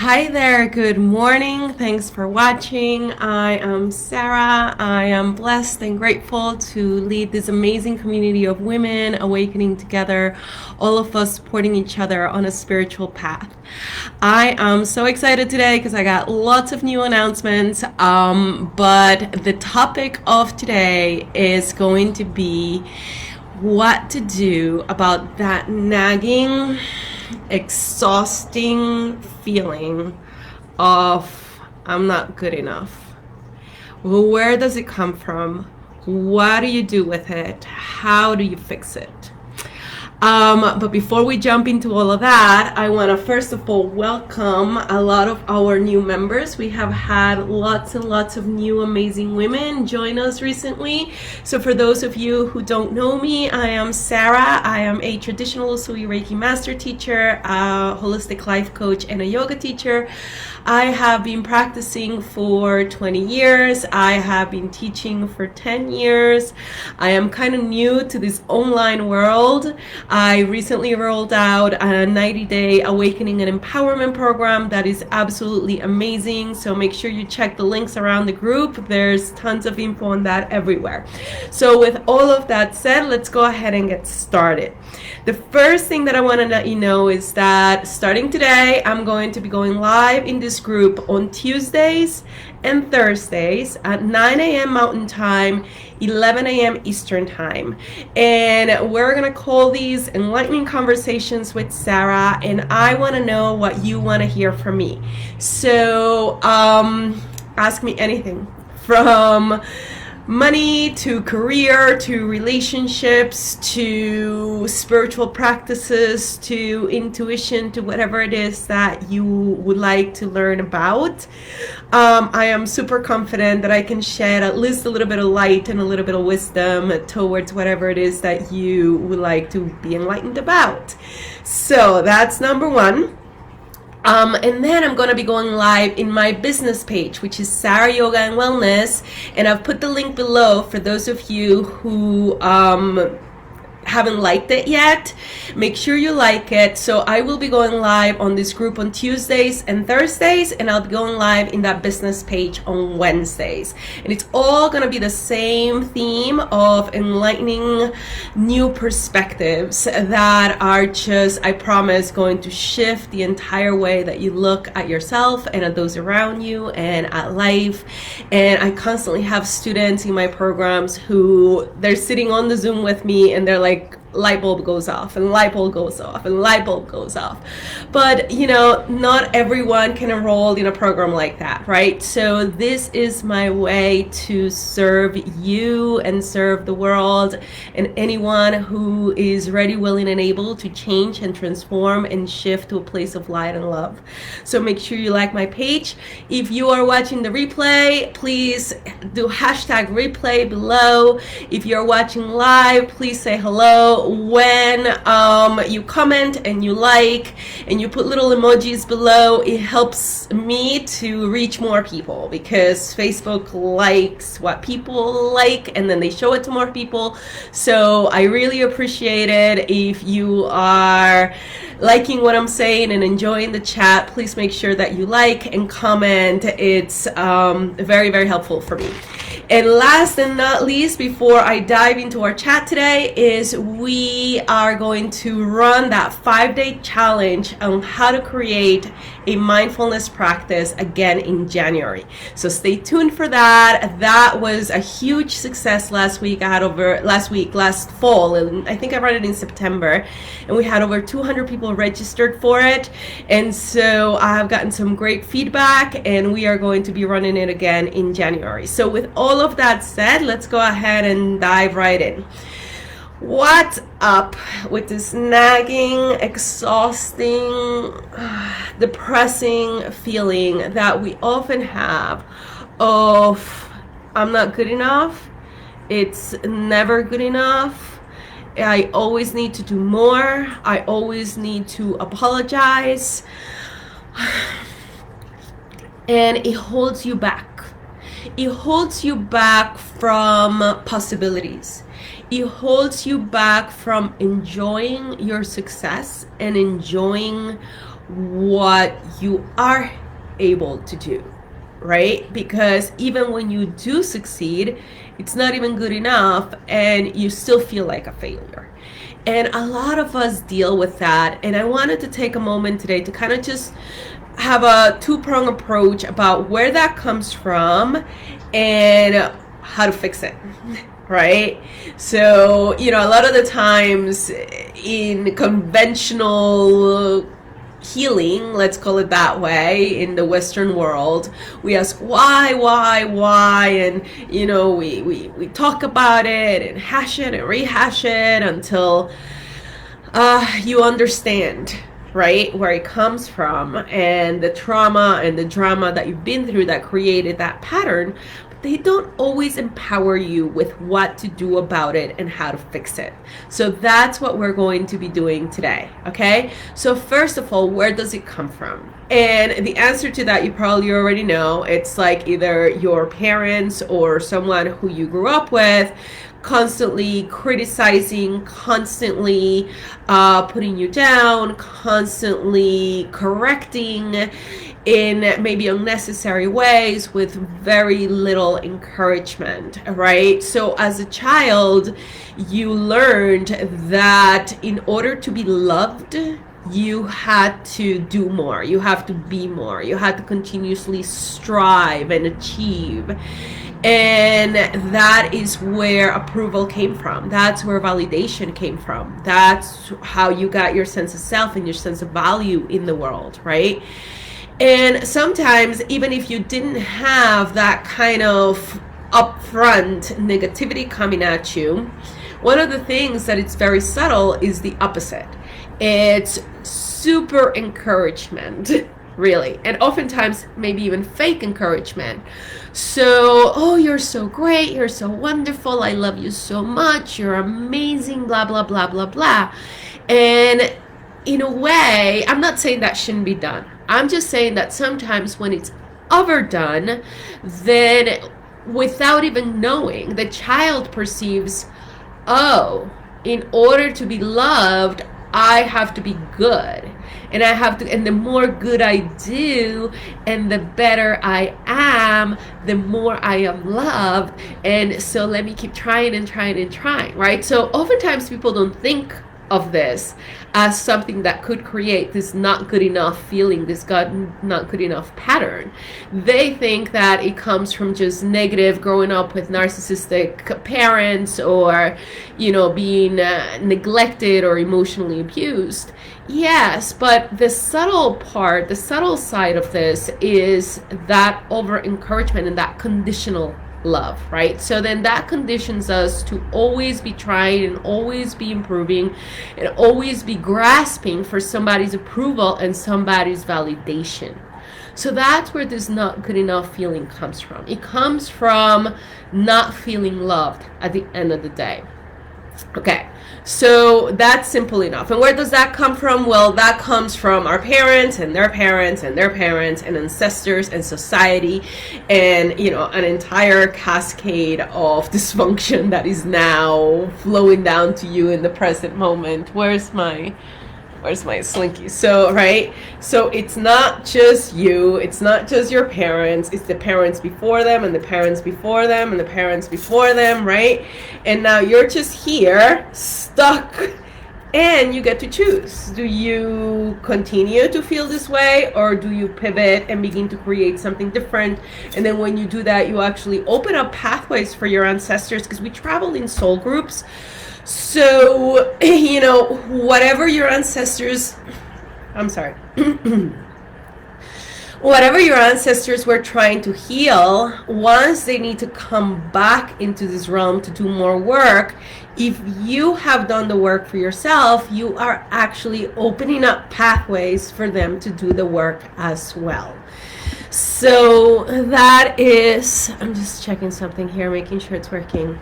Hi there, good morning. Thanks for watching. I am Sarah. I am blessed and grateful to lead this amazing community of women awakening together, all of us supporting each other on a spiritual path. I am so excited today because I got lots of new announcements, but the topic of today is going to be what to do about that nagging, exhausting feeling of I'm not good enough. Well, where does it come from? What do you do with it? How do you fix it? But before we jump into all of that, I want to first of all welcome a lot of our new members. We have had lots and lots of new amazing women join us recently. So for those of you who don't know me, I am Sarah. I am a traditional Usui Reiki master teacher, a holistic life coach, and a yoga teacher. I have been practicing for 20 years. I have been teaching for 10 years. I am kind of new to this online world. I recently rolled out a 90-day awakening and empowerment program that is absolutely amazing. So make sure you check the links around the group. There's tons of info on that everywhere. So with all of that said, let's go ahead and get started. The first thing that I want to let you know is that starting today, I'm going to be going live in this group on Tuesdays and Thursdays at 9 a.m. Mountain Time, 11 a.m. Eastern Time. And we're going to call these Enlightening Conversations with Sarah, and I want to know what you want to hear from me. So ask me anything from money to career to relationships to spiritual practices to intuition to whatever it is that you would like to learn about. I am super confident that I can shed at least a little bit of light and a little bit of wisdom towards whatever it is that you would like to be enlightened about. So that's number one. And then I'm going to be going live in my business page, which is Sarah Yoga and Wellness. And I've put the link below for those of you who haven't liked it yet. Make sure you like it. So I will be going live on this group on Tuesdays and Thursdays, and I'll be going live in that business page on Wednesdays. And it's all going to be the same theme of enlightening new perspectives that are just, I promise, going to shift the entire way that you look at yourself and at those around you and at life. And I constantly have students in my programs who they're sitting on the Zoom with me and they're like, light bulb goes off and light bulb goes off and light bulb goes off. But you know, not everyone can enroll in a program like that, right? So this is my way to serve you and serve the world and anyone who is ready, willing, and able to change and transform and shift to a place of light and love. So make sure you like my page. If you are watching the replay, please do hashtag replay below. If you're watching live, please say hello. When you comment and you like and you put little emojis below, it helps me to reach more people because Facebook likes what people like and then they show it to more people. So I really appreciate it. If you are liking what I'm saying and enjoying the chat, please make sure that you like and comment. It's very, very helpful for me. And last and not least, before I dive into our chat today, is we are going to run that 5-day challenge on how to tweet a mindfulness practice again in January. So stay tuned for that. That was a huge success last week. Last fall, and I think I ran it in September, and we had over 200 people registered for it. And so I've gotten some great feedback, and we are going to be running it again in January. So with all of that said, let's go ahead and dive right in. What's up with this nagging, exhausting, depressing feeling that we often have of I'm not good enough, it's never good enough, I always need to do more, I always need to apologize, and it holds you back. It holds you back from possibilities. It holds you back from enjoying your success and enjoying what you are able to do, right? Because even when you do succeed, it's not even good enough and you still feel like a failure. And a lot of us deal with that. And I wanted to take a moment today to kind of just have a two-pronged approach about where that comes from and how to fix it, right? So, a lot of the times in conventional healing, let's call it that way, in the Western world, we ask why, and we talk about it and hash it and rehash it until you understand, right, where it comes from and the trauma and the drama that you've been through that created that pattern. They don't always empower you with what to do about it and how to fix it. So that's what we're going to be doing today, okay? So first of all, where does it come from? And the answer to that you probably already know. It's like either your parents or someone who you grew up with constantly criticizing, constantly putting you down, constantly correcting in maybe unnecessary ways with very little encouragement, right? So as a child, you learned that in order to be loved, you had to do more, you have to be more, you had to continuously strive and achieve. And that is where approval came from. That's where validation came from. That's how you got your sense of self and your sense of value in the world, right? And sometimes, even if you didn't have that kind of upfront negativity coming at you, one of the things that it's very subtle is the opposite. It's super encouragement, really. And oftentimes, maybe even fake encouragement. So, oh, you're so great, you're so wonderful, I love you so much, you're amazing, blah, blah, blah, blah, blah. And in a way, I'm not saying that shouldn't be done. I'm just saying that sometimes when it's overdone, then without even knowing, the child perceives, oh, in order to be loved, I have to be good. And I have to, and the more good I do and the better I am, the more I am loved. And so let me keep trying and trying and trying, right? So oftentimes people don't think of this as something that could create this not good enough feeling, this not good enough pattern. They think that it comes from just negative growing up with narcissistic parents or, being neglected or emotionally abused. Yes, but the subtle part, the subtle side of this is that over encouragement and that conditional love, right? So then that conditions us to always be trying and always be improving and always be grasping for somebody's approval and somebody's validation. So that's where this not good enough feeling comes from. It comes from not feeling loved at the end of the day. Okay, so that's simple enough. And where does that come from? Well, that comes from our parents and their parents and their parents and ancestors and society and, an entire cascade of dysfunction that is now flowing down to you in the present moment. Where's my slinky? So, right? So it's not just you, it's not just your parents, it's the parents before them and the parents before them and the parents before them, right? And now you're just here, stuck, and you get to choose. Do you continue to feel this way, or do you pivot and begin to create something different? And then when you do that, you actually open up pathways for your ancestors, because we travel in soul groups. So, whatever your ancestors, whatever your ancestors were trying to heal, once they need to come back into this realm to do more work, if you have done the work for yourself, you are actually opening up pathways for them to do the work as well. So that is, I'm just checking something here, making sure it's working.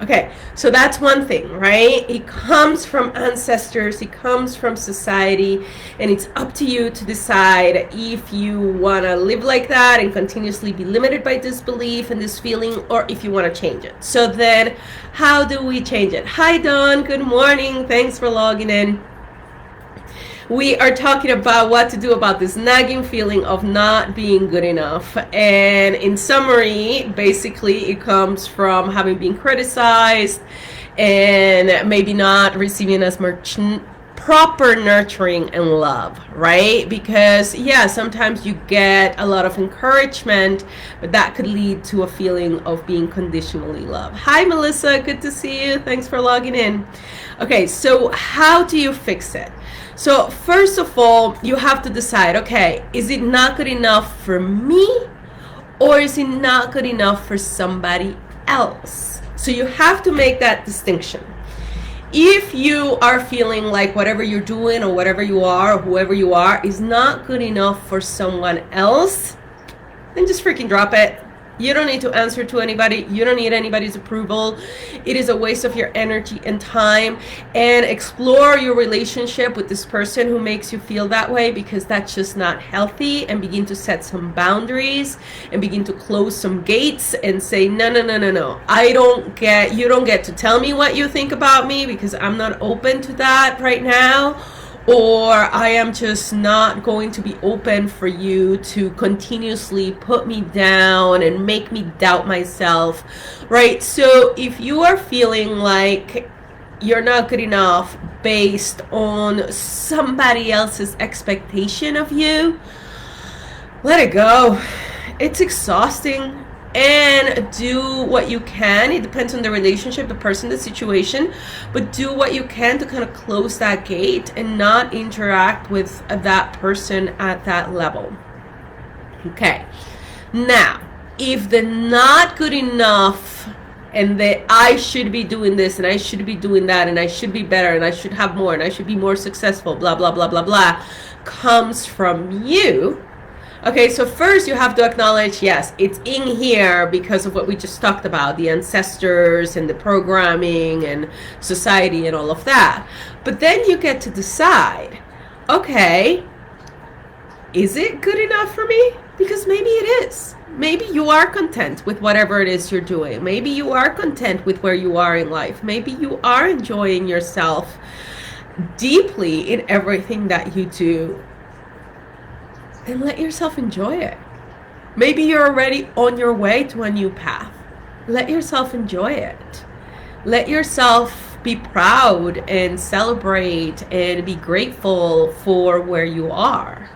Okay, so that's one thing, right? It comes from ancestors, it comes from society, and it's up to you to decide if you want to live like that and continuously be limited by this belief and this feeling, or if you want to change it. So then, how do we change it? Hi, Dawn. Good morning. Thanks for logging in. We are talking about what to do about this nagging feeling of not being good enough. And in summary, basically, it comes from having been criticized and maybe not receiving as much proper nurturing and love, right? Because yeah, sometimes you get a lot of encouragement, but that could lead to a feeling of being conditionally loved. Hi Melissa, good to see you. Thanks for logging in. Okay, so how do you fix it? So first of all, you have to decide, okay, is it not good enough for me, or is it not good enough for somebody else? So you have to make that distinction. If you are feeling like whatever you're doing or whatever you are or whoever you are is not good enough for someone else, then just freaking drop it. You don't need to answer to anybody. You don't need anybody's approval. It is a waste of your energy and time. And explore your relationship with this person who makes you feel that way, because that's just not healthy. And begin to set some boundaries and begin to close some gates and say, no. You don't get to tell me what you think about me, because I'm not open to that right now. Or I am just not going to be open for you to continuously put me down and make me doubt myself, right? So if you are feeling like you're not good enough based on somebody else's expectation of you, let it go. It's exhausting. And do what you can. It depends on the relationship, the person, the situation, but do what you can to kind of close that gate and not interact with that person at that level. Okay. Now, if they're not good enough and that I should be doing this and I should be doing that and I should be better and I should have more and I should be more successful, blah, blah, blah, blah, blah, comes from you. Okay, so first you have to acknowledge, yes, it's in here because of what we just talked about, the ancestors and the programming and society and all of that. But then you get to decide, okay, is it good enough for me? Because maybe it is. Maybe you are content with whatever it is you're doing. Maybe you are content with where you are in life. Maybe you are enjoying yourself deeply in everything that you do. Then let yourself enjoy it. Maybe you're already on your way to a new path. Let yourself enjoy it. Let yourself be proud and celebrate and be grateful for where you are,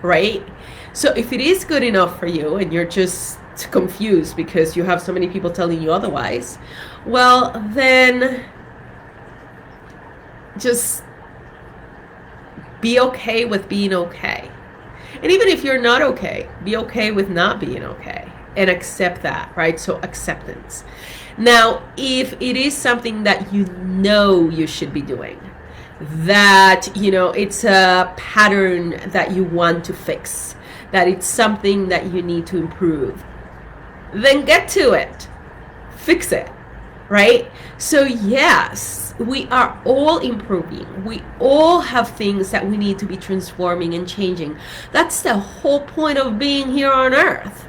right? So if it is good enough for you and you're just confused because you have so many people telling you otherwise, well, then just be okay with being okay. And even if you're not okay, be okay with not being okay and accept that, right? So acceptance. Now, if it is something that you know you should be doing, that, it's a pattern that you want to fix, that it's something that you need to improve, then get to it. Fix it, right? So yes, we are all improving. We all have things that we need to be transforming and changing. That's the whole point of being here on earth.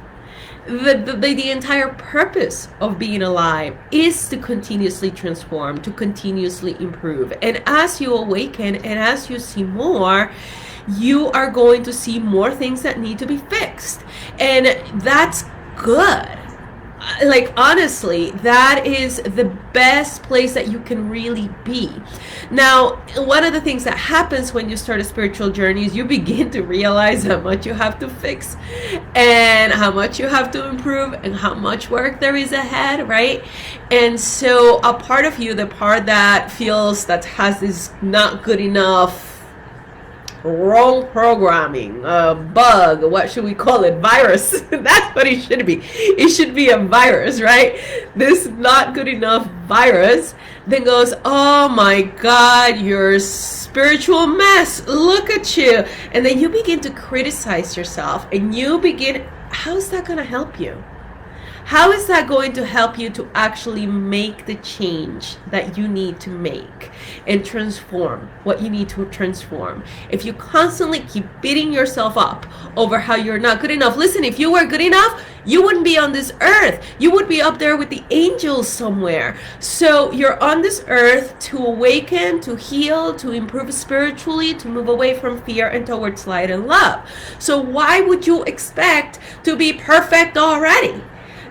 The entire purpose of being alive is to continuously transform, to continuously improve. And as you awaken and as you see more, you are going to see more things that need to be fixed. And that's good. Like, honestly, that is the best place that you can really be. Now, one of the things that happens when you start a spiritual journey is you begin to realize how much you have to fix and how much you have to improve and how much work there is ahead, right? And so a part of you, the part that feels that has this not good enough, wrong programming, bug, what should we call it, virus. That's what it should be. It should be a virus, right? This not good enough virus then goes, oh my God, you're a spiritual mess, look at you. And then you begin to criticize yourself and you begin, how's that going to help you? How is that going to help you to actually make the change that you need to make and transform what you need to transform? If you constantly keep beating yourself up over how you're not good enough, listen, if you were good enough, you wouldn't be on this earth. You would be up there with the angels somewhere. So you're on this earth to awaken, to heal, to improve spiritually, to move away from fear and towards light and love. So why would you expect to be perfect already?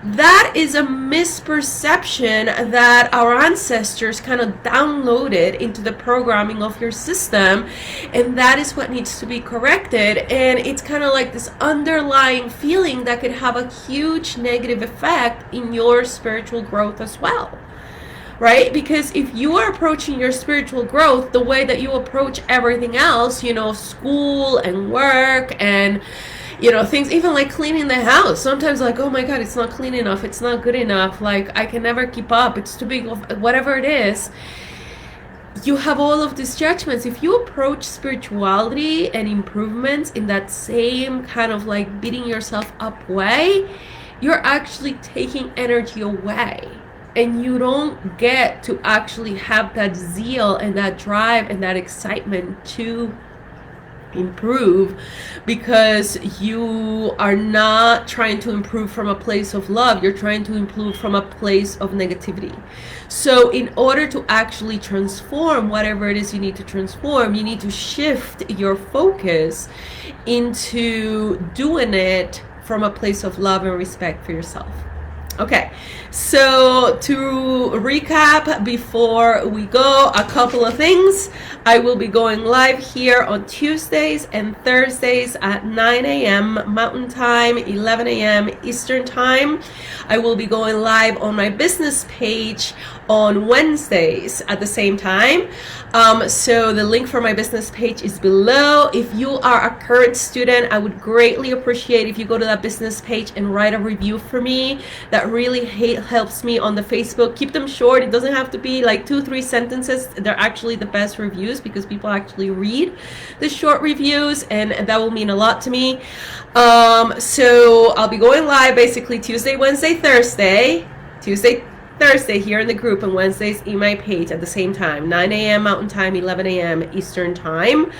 That is a misperception that our ancestors kind of downloaded into the programming of your system, and that is what needs to be corrected. And it's kind of like this underlying feeling that could have a huge negative effect in your spiritual growth as well, right? Because if you are approaching your spiritual growth the way that you approach everything else, you know, school and work and things, even like cleaning the house. Sometimes like, oh my God, it's not clean enough. It's not good enough. Like, I can never keep up. It's too big, whatever it is. You have all of these judgments. If you approach spirituality and improvements in that same kind of like beating yourself up way, you're actually taking energy away. And you don't get to actually have that zeal and that drive and that excitement to improve, because you are not trying to improve from a place of love. You're trying to improve from a place of negativity. So in order to actually transform whatever it is you need to transform, you need to shift your focus into doing it from a place of love and respect for yourself. Okay, so to recap before we go, a couple of things. I will be going live here on Tuesdays and Thursdays at 9 a.m. Mountain Time, 11 a.m. Eastern Time. I will be going live on my business page on Wednesdays at the same time. So the link for my business page is below. If you are a current student, I would greatly appreciate if you go to that business page and write a review for me. That really helps me on the Facebook. Keep them short. It doesn't have to be like 2-3 sentences. They're actually the best reviews because people actually read the short reviews, and that will mean a lot to me. So I'll be going live basically Tuesday, Wednesday, Thursday. Thursday here in the group, and Wednesdays in my page at the same time, 9 a.m. Mountain Time, 11 a.m. Eastern Time.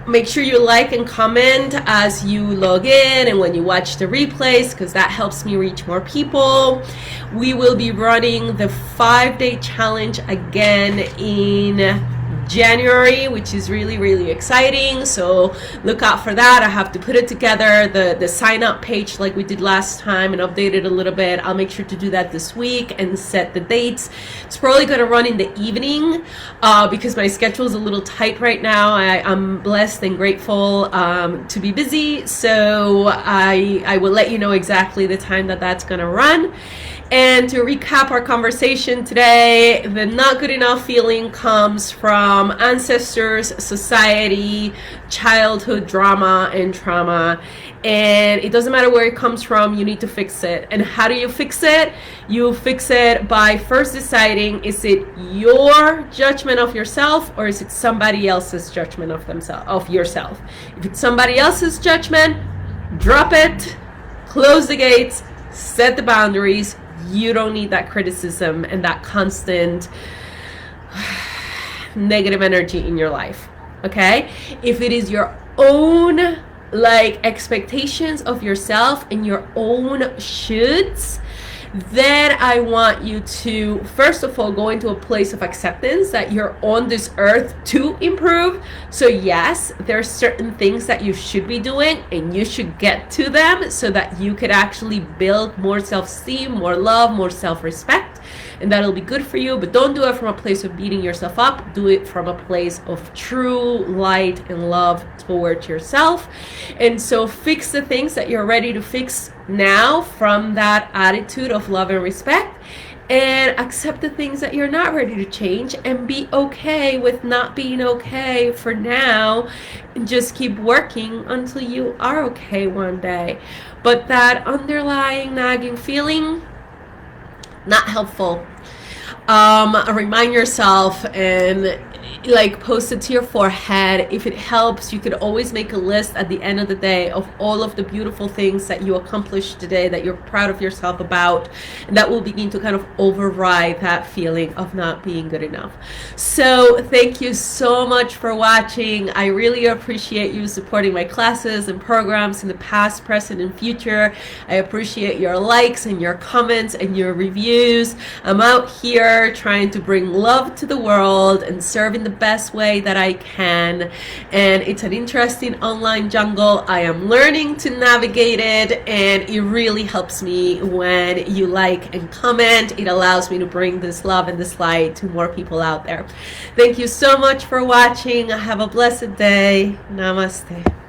Make sure you like and comment as you log in and when you watch the replays, because that helps me reach more people. We will be running the 5-day challenge again in January, which is really, really exciting. So look out for that. I have to put it together, the sign up page like we did last time, and update it a little bit. I'll make sure to do that this week and set the dates. It's probably going to run in the evening because my schedule is a little tight right now. I'm blessed and grateful to be busy. So I will let you know exactly the time that that's going to run. And to recap our conversation today, the not good enough feeling comes from ancestors, society, childhood drama and trauma. And it doesn't matter where it comes from, you need to fix it. And how do you fix it? You fix it by first deciding, is it your judgment of yourself or is it somebody else's judgment of yourself? If it's somebody else's judgment, drop it, close the gates, set the boundaries. You don't need that criticism and that constant negative energy in your life, okay? If it is your own expectations of yourself and your own shoulds, then I want you to, first of all, go into a place of acceptance that you're on this earth to improve. So yes, there are certain things that you should be doing and you should get to them so that you could actually build more self-esteem, more love, more self-respect, and that'll be good for you. But don't do it from a place of beating yourself up. Do it from a place of true light and love towards yourself. And so fix the things that you're ready to fix now from that attitude of love and respect, and accept the things that you're not ready to change, and be okay with not being okay for now, and just keep working until you are okay one day. But that underlying nagging feeling, not helpful. Remind yourself, and like post it to your forehead. If it helps, you could always make a list at the end of the day of all of the beautiful things that you accomplished today that you're proud of yourself about, and that will begin to kind of override that feeling of not being good enough. So thank you so much for watching. I really appreciate you supporting my classes and programs in the past, present, and future. I appreciate your likes and your comments and your reviews. I'm out here trying to bring love to the world and serve in the best way that I can, and it's an interesting online jungle. I am learning to navigate it, and it really helps me when you like and comment. It allows me to bring this love and this light to more people out there. Thank you so much for watching. Have a blessed day. Namaste.